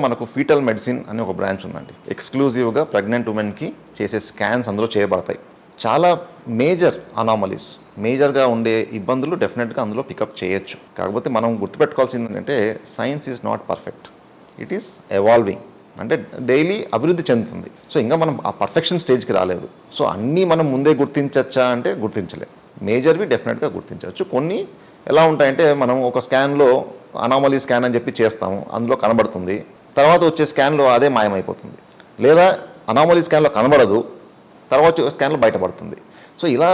మనకు fetal medicine అనే ఒక బ్రాంచ్ ఉందండి. ఎక్స్క్లూజివ్గా ప్రెగ్నెంట్ ఉమెన్కి చేసే స్కాన్స్ అందులో చేయబడతాయి. చాలా మేజర్ అనామలీస్, మేజర్గా ఉండే ఇబ్బందులు డెఫినెట్గా అందులో పికప్ చేయొచ్చు. కాకపోతే మనం గుర్తుపెట్టుకోవాల్సింది ఏంటంటే science is not perfect, it is evolving. అంటే డైలీ అభివృద్ధి చెందుతుంది. సో ఇంకా మనం ఆ పర్ఫెక్షన్ స్టేజ్కి రాలేదు. సో అన్నీ మనం ముందే గుర్తించచ్చా అంటే గుర్తించలేం. మేజర్వి డెఫినెట్గా గుర్తించవచ్చు. కొన్ని ఎలా ఉంటాయంటే మనం ఒక స్కాన్లో అనామలీ స్కాన్ అని చెప్పి చేస్తాము, అందులో కనబడుతుంది, తర్వాత వచ్చే స్కాన్లో అదే మాయమైపోతుంది. లేదా అనామలీ స్కాన్లో కనబడదు, తర్వాత స్కాన్లో బయటపడుతుంది. సో ఇలా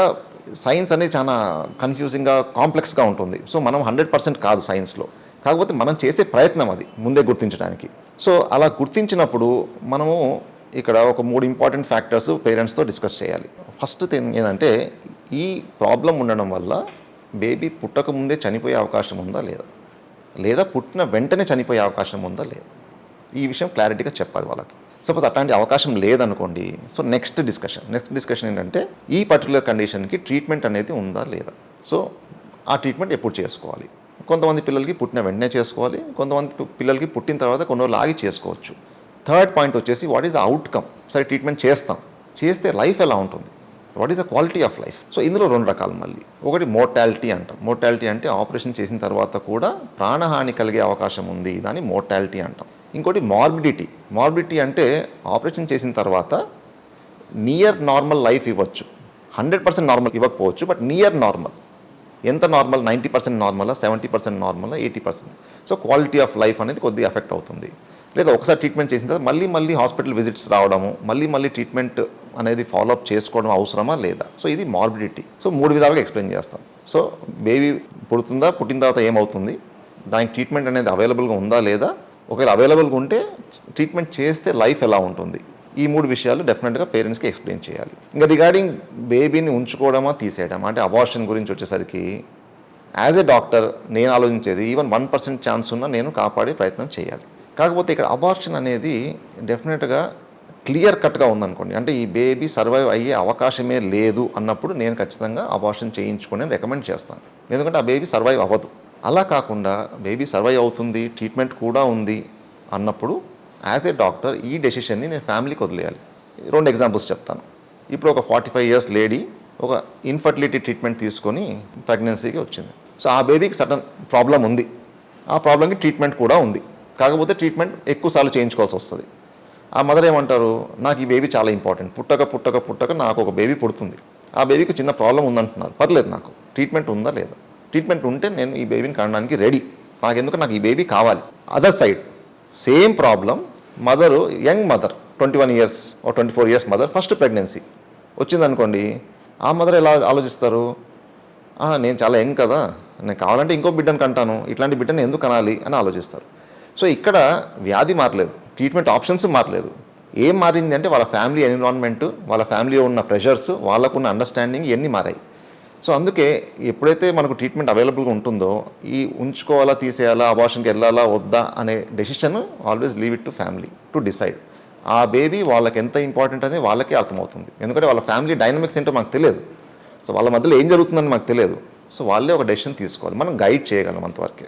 సైన్స్ అనేది చాలా కన్ఫ్యూజింగ్గా కాంప్లెక్స్గా ఉంటుంది. సో మనం 100% కాదు సైన్స్లో, కాకపోతే మనం చేసే ప్రయత్నం అది ముందే గుర్తించడానికి. సో అలా గుర్తించినప్పుడు మనము ఇక్కడ ఒక 3 ఇంపార్టెంట్ ఫ్యాక్టర్స్ పేరెంట్స్తో డిస్కస్ చేయాలి. ఫస్ట్ థింగ్ ఏంటంటే ఈ ప్రాబ్లం ఉండడం వల్ల బేబీ పుట్టక ముందే చనిపోయే అవకాశం ఉందా లేదా, లేదా పుట్టిన వెంటనే చనిపోయే అవకాశం ఉందా లేదా, ఈ విషయం క్లారిటీగా చెప్పాలి వాళ్ళకి. సపోజ్ అట్లాంటి అవకాశం లేదనుకోండి, సో నెక్స్ట్ డిస్కషన్ ఏంటంటే ఈ పర్టికులర్ కండిషన్కి ట్రీట్మెంట్ అనేది ఉందా లేదా. సో ఆ ట్రీట్మెంట్ ఎప్పుడు చేసుకోవాలి. కొంతమంది పిల్లలకి పుట్టిన వెంటనే చేసుకోవాలి, కొంతమంది పిల్లలకి పుట్టిన తర్వాత కొన్ని రోజులు ఆగి చేసుకోవచ్చు. థర్డ్ పాయింట్ వచ్చేసి వాట్ ఈస్ ద అవుట్కమ్. సరే ట్రీట్మెంట్ చేస్తే లైఫ్ ఎలా ఉంటుంది, what is the quality of life. So ఇందులో 2 రకాలు మళ్ళీ. ఒకటి మోర్టాలిటీ అంటాం. మోర్టాలిటీ అంటే ఆపరేషన్ చేసిన తర్వాత కూడా ప్రాణహాని కలిగే అవకాశం ఉంది, దాన్ని మోర్టాలిటీ అంటాం. ఇంకోటి మార్బిడిటీ అంటే ఆపరేషన్ చేసిన తర్వాత నియర్ నార్మల్ లైఫ్ ఇవ్వచ్చు. 100% నార్మల్ ఇవ్వకపోవచ్చు, బట్ నియర్ నార్మల్. ఎంత normal, 90% నార్మలా, 70% నార్మలా, 80%. So quality of life అనేది కొద్దిగా ఎఫెక్ట్ అవుతుంది. లేదా ఒకసారి ట్రీట్మెంట్ చేసిన తర్వాత మళ్ళీ హాస్పిటల్ విజిట్స్ రావడము, మళ్ళీ ట్రీట్మెంట్ అనేది ఫాలోఅప్ చేసుకోవడం అవసరమా లేదా. సో ఇది మార్బిడిటీ. సో 3 విధాలుగా ఎక్స్ప్లెయిన్ చేస్తాం. సో బేబీ పుట్టిన తర్వాత ఏమవుతుంది, దానికి ట్రీట్మెంట్ అనేది అవైలబుల్గా ఉందా లేదా, ఒకవేళ అవైలబుల్గా ఉంటే ట్రీట్మెంట్ చేస్తే లైఫ్ ఎలా ఉంటుంది, ఈ 3 విషయాలు డెఫినెట్గా పేరెంట్స్కి ఎక్స్ప్లెయిన్ చేయాలి. ఇంకా రిగార్డింగ్ బేబీని ఉంచుకోవడమా తీసేయడమా అంటే అబార్షన్ గురించి వచ్చేసరికి యాజ్ ఏ డాక్టర్ నేను ఆలోచించేది ఈవెన్ 1% ఛాన్స్ ఉన్నా నేను కాపాడే ప్రయత్నం చేయాలి. కాకపోతే ఇక్కడ అబార్షన్ అనేది డెఫినెట్గా క్లియర్ కట్గా ఉందనుకోండి, అంటే ఈ బేబీ సర్వైవ్ అయ్యే అవకాశమే లేదు అన్నప్పుడు నేను ఖచ్చితంగా అబార్షన్ చేయించుకొని రికమెండ్ చేస్తాను. ఎందుకంటే ఆ బేబీ సర్వైవ్ అవ్వదు. అలా కాకుండా బేబీ సర్వైవ్ అవుతుంది, ట్రీట్మెంట్ కూడా ఉంది అన్నప్పుడు యాజ్ ఏ డాక్టర్ ఈ డెసిషన్ని నేను ఫ్యామిలీకి వదిలేయాలి. 2 ఎగ్జాంపుల్స్ చెప్తాను. ఇప్పుడు ఒక 45 years లేడీ ఒక ఇన్ఫర్టిలిటీ ట్రీట్మెంట్ తీసుకొని ప్రెగ్నెన్సీకి వచ్చింది. సో ఆ బేబీకి సడన్ ప్రాబ్లం ఉంది, ఆ ప్రాబ్లంకి ట్రీట్మెంట్ కూడా ఉంది. కాకపోతే ట్రీట్మెంట్ ఎక్కువసార్లు చేయించుకోవాల్సి వస్తుంది. ఆ మదర్ ఏమంటారు, నాకు ఈ బేబీ చాలా ఇంపార్టెంట్, పుట్టక నాకు ఒక బేబీ పుడుతుంది, ఆ బేబీకి చిన్న ప్రాబ్లం ఉందంటున్నారు, పర్లేదు, నాకు ట్రీట్మెంట్ ఉందా లేదా, ట్రీట్మెంట్ ఉంటే నేను ఈ బేబీని కనడానికి రెడీ, నాకు ఈ బేబీ కావాలి. Other side same problem, mother young mother 21 years or 24 years mother, first pregnancy వచ్చిందనుకోండి. ఆ మదర్ ఎలా ఆలోచిస్తారు, నేను చాలా యంగ్ కదా, నేను కావాలంటే ఇంకో బిడ్డను కంటాను, ఇట్లాంటి బిడ్డను ఎందుకు కనాలి అని ఆలోచిస్తారు. సో ఇక్కడ వ్యాధి మారలేదు, ట్రీట్మెంట్ ఆప్షన్స్ మారలేదు. ఏం మారింది అంటే వాళ్ళ ఫ్యామిలీ ఎన్విరాన్మెంట్, వాళ్ళ ఫ్యామిలీలో ఉన్న ప్రెషర్స్, వాళ్ళకున్న అండర్స్టాండింగ్ ఇవన్నీ మారాయి. సో అందుకే ఎప్పుడైతే మనకు ట్రీట్మెంట్ అవైలబుల్గా ఉంటుందో ఈ ఉంచుకోవాలా తీసేయాలా, అబార్షన్కి వెళ్ళాలా వద్దా అనే decision always leave it to family to decide. ఆ బేబీ వాళ్ళకి ఎంత ఇంపార్టెంట్ అనేది వాళ్ళకే అర్థమవుతుంది. ఎందుకంటే వాళ్ళ ఫ్యామిలీ డైనమిక్స్ ఏంటో మాకు తెలియదు, సో వాళ్ళ మధ్యలో ఏం జరుగుతుందని మాకు తెలియదు. సో వాళ్ళే ఒక డెసిషన్ తీసుకోవాలి, మనం గైడ్ చేయగలం అంతవరకే.